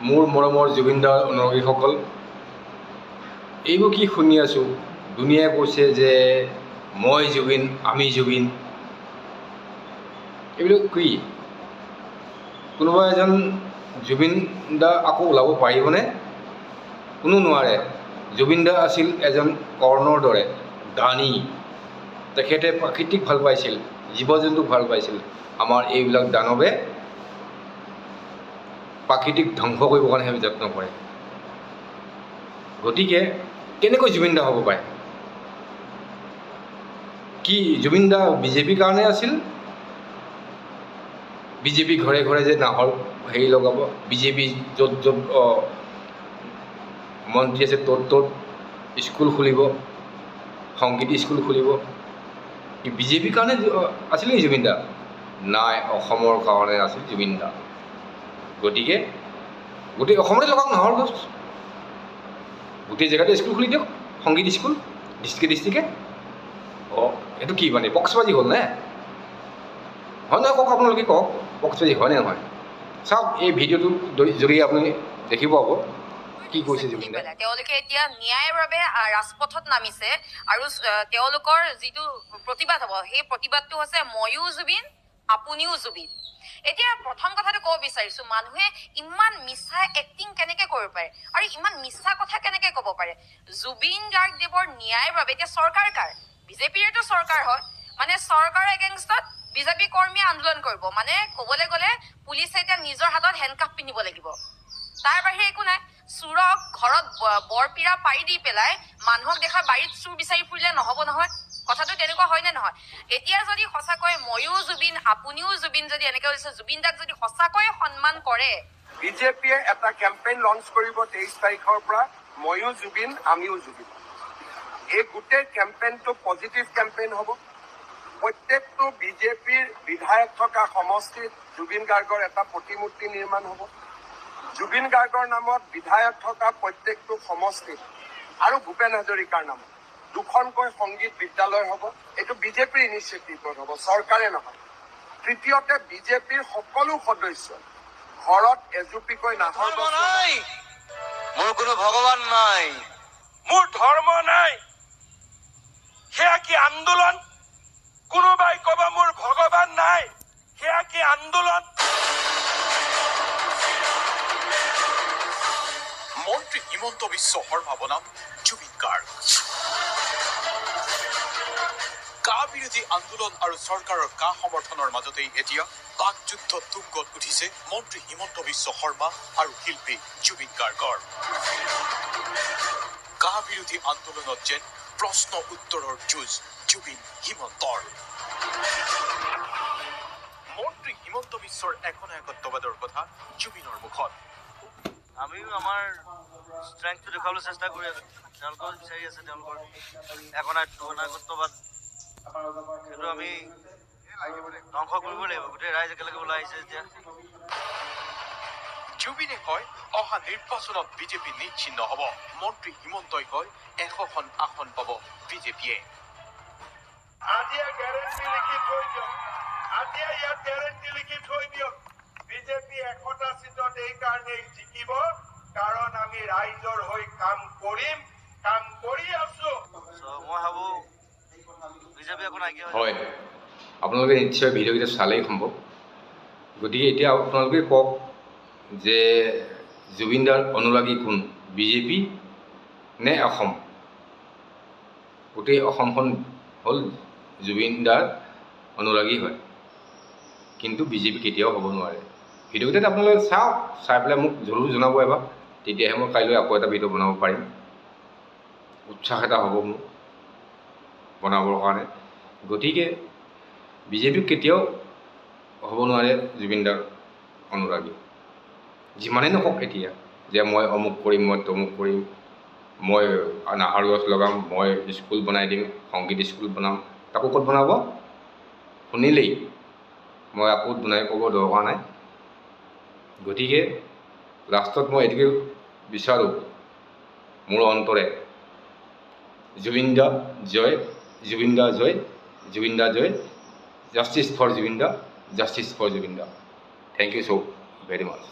মোৰ মৰমৰ জুবিন দাৰ অনুৰাগীসকল, এইবোৰ কি শুনি আছোঁ? দুনিয়াই কৈছে যে মই জুবিন, আমি জুবিন। এইবিলাক কি? কোনোবা এজন জুবিন দা আকৌ ওলাব পাৰিবনে? কোনো নোৱাৰে। জুবিন দা আছিল এজন কৰ্ণৰ দৰে দানী। তেখেতে প্ৰাকৃতিক ভাল পাইছিল, জীৱ জন্তুক ভাল পাইছিল। আমাৰ এইবিলাক দানৱে প্ৰাকৃতিক ধ্বংস কৰিবৰ কাৰণেহে যত্ন কৰে। গতিকে কেনেকৈ জুবিন দা হ'ব পাৰে? কি জুবিন দা বিজেপিৰ কাৰণে আছিল? বিজেপি ঘৰে ঘৰে যে নাহৰ হেৰি লগাব, বিজেপি য'ত য'ত মন্ত্ৰী আছে ত'ত ত'ত স্কুল খুলিব, সংগীত স্কুল খুলিব, কি বিজেপিৰ কাৰণে আছিল নেকি জুবিন দা? নাই, অসমৰ কাৰণে আছিল জুবিন দা। গতিকে গোটেই অসমতে লগাওক নাহৰ গছ, গোটেই জেগাতে স্কুল খুলি দিয়ক, সংগীত স্কুল ডিষ্ট্ৰিক্টে ডিষ্ট্ৰিক্টে। অঁ, এইটো কি মানে পক্সবাজি হ'ল নে? হয় নহয় কওক, আপোনালোকে কওক, পক্সবাজি হয় নে নহয়? চাওক, এই ভিডিঅ'টোৰ জৰিয়ে আপুনি দেখিব পাব কি কৈছে জুবিন দাই। তেওঁলোকে এতিয়া ন্যায়ৰ বাবে ৰাজপথত নামিছে আৰু তেওঁলোকৰ যিটো প্ৰতিবাদ হ'ব, সেই প্ৰতিবাদটো হৈছে ময়ো জুবিন, আপুনিও জুবিন। এতিয়া প্ৰথম কথাটো ক'ব বিচাৰিছো, মানুহে ইমান মিছা এক্টিং কেনেকে কৰিব পাৰে আৰু ইমান মিছা কথা কেনেকে ক'ব পাৰে? জুবিন গাৰ্গ দেৱৰ ন্যায়ৰ বাবে এতিয়া চৰকাৰ কাৰ? বিজেপিৰেতো চৰকাৰ হয়, মানে চৰকাৰৰ এগেইনষ্টত বিজেপি কৰ্মীয়ে আন্দোলন কৰিব। মানে ক'বলৈ গ'লে পুলিচে এতিয়া নিজৰ হাতত হেণ্ডকাফ পিন্ধিব লাগিব, তাৰ বাহিৰে একো নাই। চোৰক ঘৰত বৰপিৰা পাৰি দি পেলাই মানুহক দেখা বাৰীত চোৰ বিচাৰি ফুৰিলে নহ'ব নহয়। কথাটো তেনেকুৱা হয় নে নহয়? এতিয়া যদি সঁচাকৈ ময়ো জুবিন, আপুনিও জুবিন যদি এনেকে হৈছে, জুবিন দাক যদি সঁচাকৈয়ে সন্মান কৰে, বিজেপিয়ে এটা কেম্পেইন লঞ্চ কৰিব 23 তাৰিখৰ পৰা, ময়ো জুবিন, আমিও জুবিন। এই গোটেই কেম্পেইনটো পজিটিভ কেম্পেইন হ'ব। প্ৰত্যেকটো বিজেপিৰ বিধায়ক থকা সমষ্টিত জুবিন গাৰ্গৰ এটা প্ৰতিমূৰ্তি নিৰ্মাণ হ'ব। জুবিন গাৰ্গৰ নামত বিধায়ক থকা প্ৰত্যেকটো সমষ্টিত আৰু ভূপেন হাজৰিকাৰ নামত 2খনকৈ সংগীত বিদ্যালয় হ'ব। এইটো বিজেপিৰ ইনিচিয়েটিভত হ'ব, চৰকাৰে নহয়। তৃতীয়তে, বিজেপিৰ সকলো সদস্য ঘৰত এজুপিকৈ নাহৰ গছ নাই। মোৰ কোনো ভগৱান নাই, মোৰ ধৰ্ম নাই, সেয়া কি আন্দোলন? কোনোবাই ক'ব মোৰ ভগৱান নাই, সেয়া কি আন্দোলন? মন্ত্ৰী হিমন্ত বিশ্ব শৰ্মা বনাম জুবিন গাৰ্গ। কা বিৰোধী আন্দোলন আৰু চৰকাৰৰ কা সমৰ্থনৰ মাজতেই এতিয়া বাকযুদ্ধ তুংগত উঠিছে মন্ত্ৰী হিমন্ত বিশ্ব শৰ্মা আৰু শিল্পী জুবিন গাৰ্গৰ। কা বিৰোধী আন্দোলনত যেন প্ৰশ্ন উত্তৰৰ যুঁজ জুবিন হিমন্তৰ। মন্ত্ৰী হিমন্ত বিশ্বৰ একনায়কত্ববাদৰ কথা জুবিনৰ মুখত। আমিও আমাৰ ষ্ট্ৰেংথটো দেখুৱাবলৈ চেষ্টা কৰি আছোঁ। তেওঁলোকেও বিচাৰি আছে তেওঁলোকৰ একনায়কত্ববাদ, সেইটো আমি ধ্বংস কৰিবই লাগিব। গোটেই ৰাইজ একেলগে ওলাই আহিছে যেতিয়া। জুবিনে কয় অহা নিৰ্বাচনত বিজেপি নিশ্চিহ্ন হ'ব। মন্ত্ৰী হিমন্তই কয় 100খন আসন পাব বিজেপিয়ে। আজিয়ে গ্যাৰেণ্টি লিখি থৈ দিয়ক, আজিয়ে ইয়াত গ্যাৰেণ্টি লিখি থৈ দিয়ক, বিজেপি 100টা চিটত এই কাৰণেই জিকিব কাৰণ আমি ৰাইজৰ হৈ কাম কৰিম, কাম কৰি আছো। মই ভাবোঁ বিজেপি একো নাইকিয়া হয়, আপোনালোকে নিশ্চয় ভিডিঅ'কেইটা চালেই সম্ভৱ। গতিকে এতিয়া আপোনালোকে কওক যে জুবিন দাৰ অনুৰাগী কোন, বিজেপি নে অসম? গোটেই অসমখন হ'ল জুবিন দাৰ অনুৰাগী হয়, কিন্তু বিজেপি কেতিয়াও হ'ব নোৱাৰে। ভিডিঅ'কেইটাত আপোনালোকে চাওক, চাই পেলাই মোক জৰুৰ জনাব এবাৰ, তেতিয়াহে মই কাইলৈ আকৌ এটা ভিডিঅ' বনাব পাৰিম। উৎসাহ এটা হ'ব মোৰ বনাবৰ কাৰণে। গতিকে বিজেপি কেতিয়াও হ'ব নোৱাৰে জুবিন দাৰ অনুৰাগী, যিমানেই নকওক এতিয়া যে মই অমুক কৰিম, মই তমুক কৰিম, মই নাহৰ গছ লগাম, মই স্কুল বনাই দিম, সংগীত স্কুল বনাম। তাকো ক'ত বনাব? শুনিলেই মই আকৌ বনাই ক'ব দৰকাৰ নাই। গতিকে লাষ্টত মই এইটোকে বিচাৰোঁ মোৰ অন্তৰে, জুবিন দা জয়, জুবিন দা জয়, জুবিন দা জয়, justice for Zubeen da, justice for Zubeen da. Thank you so very mass.